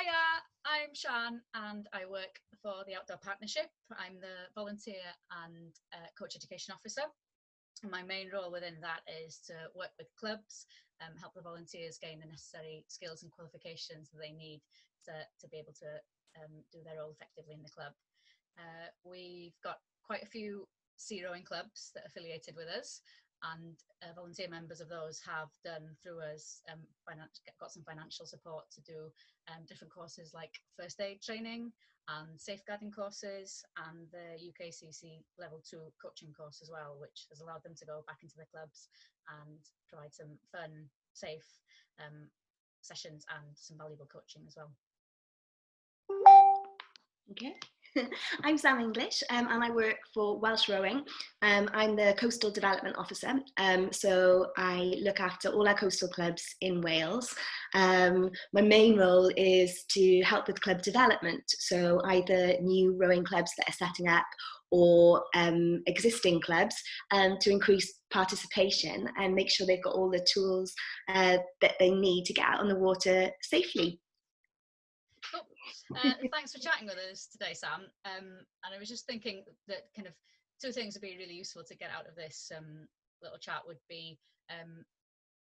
Hiya, I'm Sian and I work for the Outdoor Partnership. I'm the volunteer and coach education officer. My main role within that is to work with clubs, help the volunteers gain the necessary skills and qualifications that they need to be able to do their role effectively in the club. We've got quite a few sea rowing clubs that are affiliated with us, and volunteer members of those have done through us got some financial support to do different courses like first aid training and safeguarding courses, and the UKCC level 2 coaching course as well, which has allowed them to go back into the clubs and provide some fun, safe sessions and some valuable coaching as well. Okay. I'm Sam English and I work for Welsh Rowing. I'm the Coastal Development Officer, so I look after all our coastal clubs in Wales. My main role is to help with club development, so either new rowing clubs that are setting up or existing clubs to increase participation and make sure they've got all the tools that they need to get out on the water safely. Cool. Thanks for chatting with us today, Sam. And I was just thinking that kind of two things would be really useful to get out of this little chat would be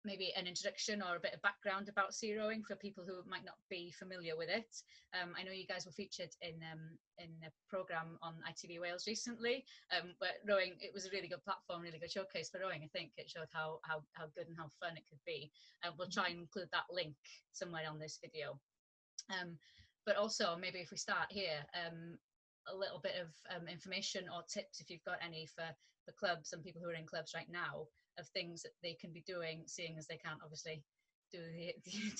maybe an introduction or a bit of background about sea rowing for people who might not be familiar with it. I know you guys were featured in a programme on ITV Wales recently, but rowing, it was a really good platform, really good showcase for rowing. I think it showed how good and how fun it could be. We'll try and include that link somewhere on this video. But also maybe if we start here, a little bit of information or tips, if you've got any, for clubs and people who are in clubs right now, of things that they can be doing, seeing as they can't obviously do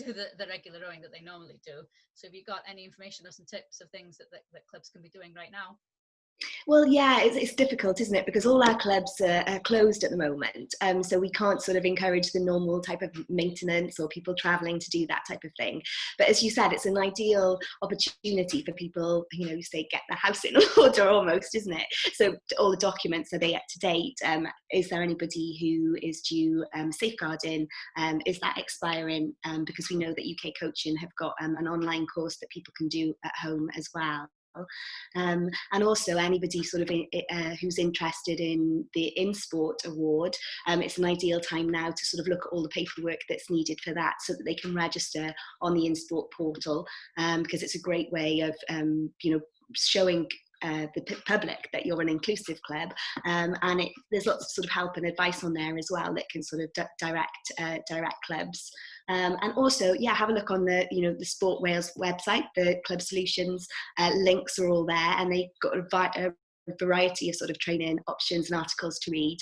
the regular rowing that they normally do. So have you got any information or some tips of things that clubs can be doing right now? Well, yeah, it's difficult, isn't it? Because all our clubs are closed at the moment. So we can't sort of encourage the normal type of maintenance or people traveling to do that type of thing. But as you said, it's an ideal opportunity for people, you know, say get their house in order almost, isn't it? So all the documents, are they up to date? Is there anybody who is due safeguarding? Is that expiring? Because we know that UK Coaching have got an online course that people can do at home as well. And also anybody sort of who's interested in the InSport award, it's an ideal time now to sort of look at all the paperwork that's needed for that so that they can register on the InSport portal, because it's a great way of you know, showing the public that you're an inclusive club, and there's lots of sort of help and advice on there as well that can sort of direct clubs. And also, yeah, have a look on the, you know, the Sport Wales website. The Club Solutions links are all there, and they've got a variety of sort of training options and articles to read,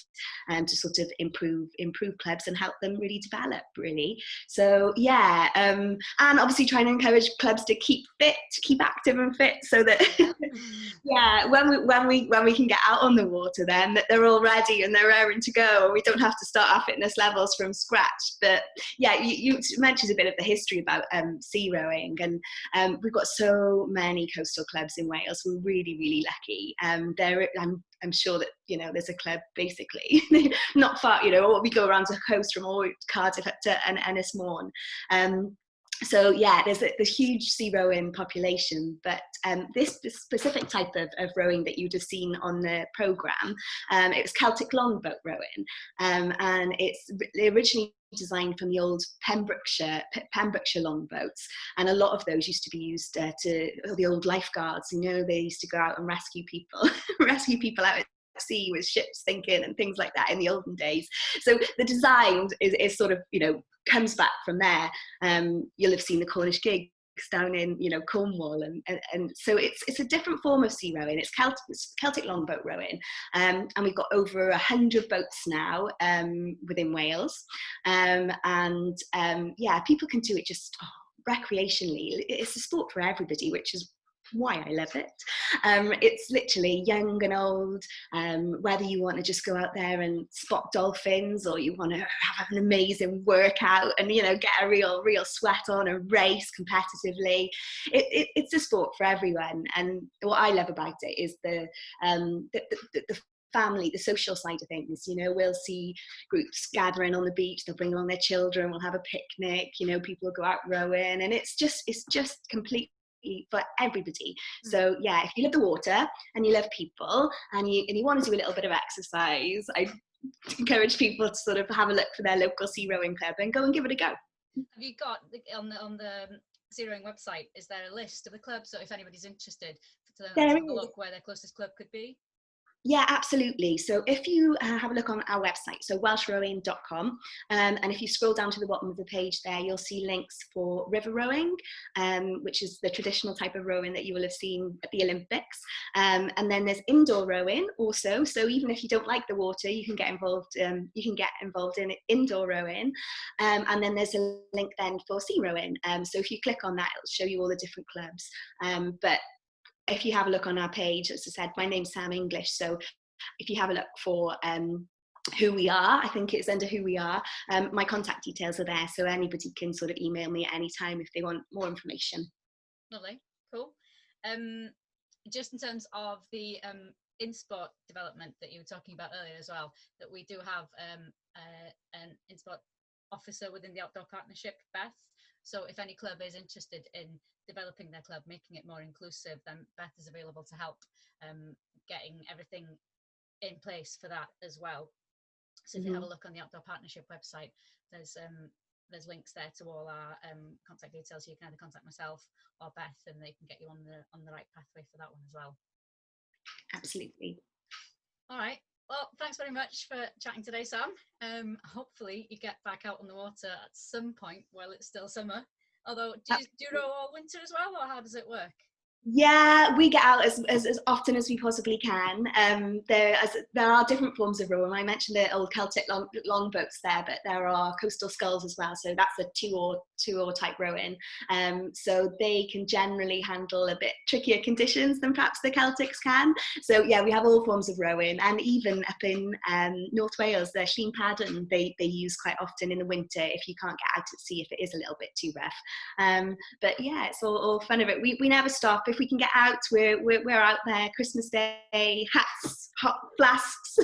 to sort of improve clubs and help them really develop, really. So yeah, and obviously trying to encourage clubs to keep fit, to keep active and fit, so that yeah, when we can get out on the water, then that they're all ready and they're raring to go, and we don't have to start our fitness levels from scratch. But yeah, you mentioned a bit of the history about sea rowing, and we've got so many coastal clubs in Wales. We're really lucky. I'm sure that, you know, there's a club basically not far, you know, or we go around the coast from all Cardiff up to Ynys Môn. So yeah, there's a huge sea rowing population, but this specific type of rowing that you'd have seen on the programme, it was Celtic longboat rowing, and it's originally designed from the old Pembrokeshire longboats, and a lot of those used to be used to the old lifeguards. You know, they used to go out and rescue people out at sea with ships sinking and things like that in the olden days. So the design is sort of, you know, comes back from there. You'll have seen the Cornish gigs down in, you know, Cornwall, and so it's a different form of sea rowing. It's Celtic longboat rowing, and we've got over 100 boats now within Wales, and yeah, people can do it just recreationally. It's a sport for everybody, which is why I love it. It's literally young and old, whether you want to just go out there and spot dolphins, or you want to have an amazing workout and, you know, get a real sweat on and race competitively. It's a sport for everyone, and what I love about it is the family, the social side of things. You know, we'll see groups gathering on the beach, they'll bring along their children, we'll have a picnic, you know, people will go out rowing, and it's just completely for everybody. So yeah, if you love the water and you love people and you want to do a little bit of exercise, I encourage people to sort of have a look for their local sea rowing club and go and give it a go. Have you got on the sea rowing website, is there a list of the clubs, so if anybody's interested to have a look where their closest club could be? Yeah, absolutely. So if you have a look on our website, so welshrowing.com, and if you scroll down to the bottom of the page there, you'll see links for river rowing, which is the traditional type of rowing that you will have seen at the Olympics. And then there's indoor rowing also. So even if you don't like the water, you can get involved. You can get involved in indoor rowing. And then there's a link then for sea rowing. So if you click on that, it'll show you all the different clubs. But if you have a look on our page, as I said, my name's Sam English. So if you have a look for who we are, I think it's under who we are, my contact details are there. So anybody can sort of email me at any time if they want more information. Lovely, cool. Just in terms of the in-sport development that you were talking about earlier as well, that we do have an in-sport officer within the Outdoor Partnership, Beth. So if any club is interested in developing their club, making it more inclusive, then Beth is available to help getting everything in place for that as well. So if you have a look on the Outdoor Partnership website, there's links there to all our contact details. So you can either contact myself or Beth, and they can get you on the right pathway for that one as well. Absolutely. All right. Well, thanks very much for chatting today, Sam. Hopefully you get back out on the water at some point while it's still summer. Although, do you row all winter as well, or how does it work? Yeah, we get out as often as we possibly can. There are different forms of rowing. I mentioned the old Celtic longboats there, but there are coastal sculls as well. So that's a two-oar type rowing. So they can generally handle a bit trickier conditions than perhaps the Celtics can. So yeah, we have all forms of rowing, and even up in North Wales, the Llyn Paddon they use quite often in the winter if you can't get out at sea, if it is a little bit too rough. But yeah, it's all fun of it. We never stop. If we can get out, we're out there. Christmas Day, hats, hot flasks,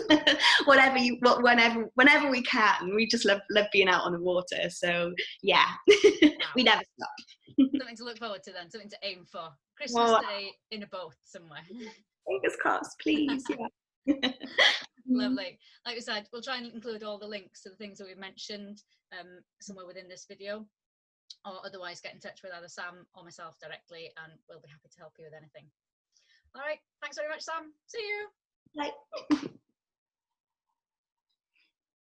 whenever we can. We just love being out on the water. So yeah, we never stop. Something to look forward to then. Something to aim for. Christmas Day in a boat somewhere. Fingers crossed, please. Yeah. Lovely. Like we said, we'll try and include all the links to the things that we've mentioned somewhere within this video. Or otherwise get in touch with either Sam or myself directly, and we'll be happy to help you with anything. All right, thanks very much, Sam. See you. Bye.